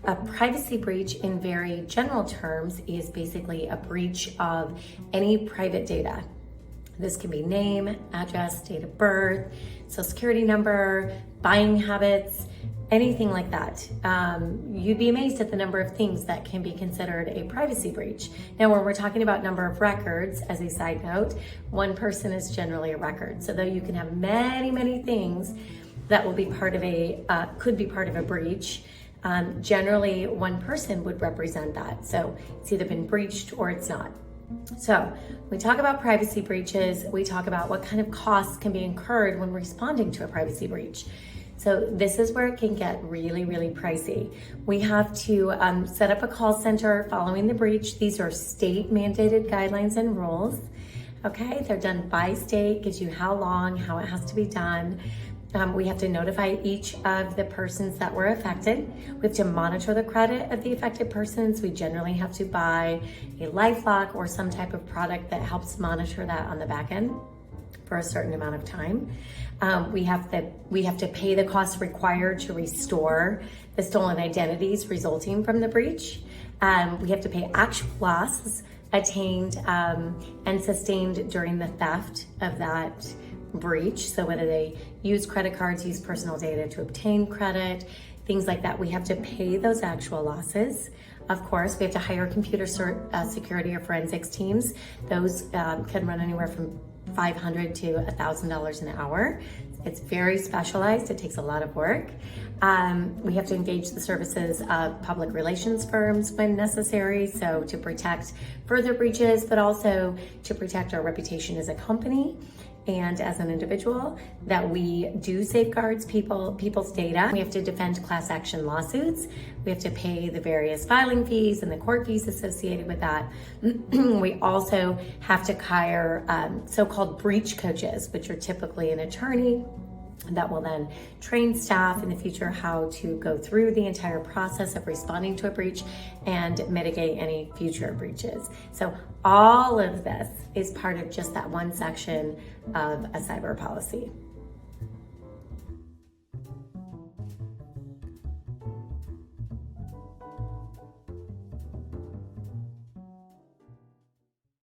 A privacy breach in very general terms is basically a breach of any private data. This can be name, address, date of birth, social security number, buying habits, anything like that. You'd be amazed at the number of things that can be considered a privacy breach. Now, when we're talking about number of records, as a side note, one person is generally a record. So though you can have many, many things that will be part of could be part of a breach, generally one person would represent that. So it's either been breached or it's not. So when we talk about privacy breaches, we talk about what kind of costs can be incurred when responding to a privacy breach. So this is where it can get really, really pricey. We have to set up a call center following the breach. These are state mandated guidelines and rules. Okay, they're done by state, gives you how long, how it has to be done. We have to notify each of the persons that were affected. We have to monitor the credit of the affected persons. We generally have to buy a LifeLock or some type of product that helps monitor that on the back end for a certain amount of time. We have to pay the costs required to restore the stolen identities resulting from the breach. We have to pay actual losses attained and sustained during the theft of that breach. So whether they use credit cards, use personal data to obtain credit, things like that, we have to pay those actual losses. Of course, we have to hire computer security or forensics teams. Those can run anywhere from $500 to $1,000 an hour. It's very specialized. It takes a lot of work. We have to engage the services of public relations firms when necessary, so to protect further breaches, but also to protect our reputation as a company and as an individual, that we do safeguards people's data. We have to defend class action lawsuits. We have to pay the various filing fees and the court fees associated with that. We also have to hire so-called breach coaches, which are typically an attorney that will then train staff in the future how to go through the entire process of responding to a breach and mitigate any future breaches. So all of this is part of just that one section of a cyber policy.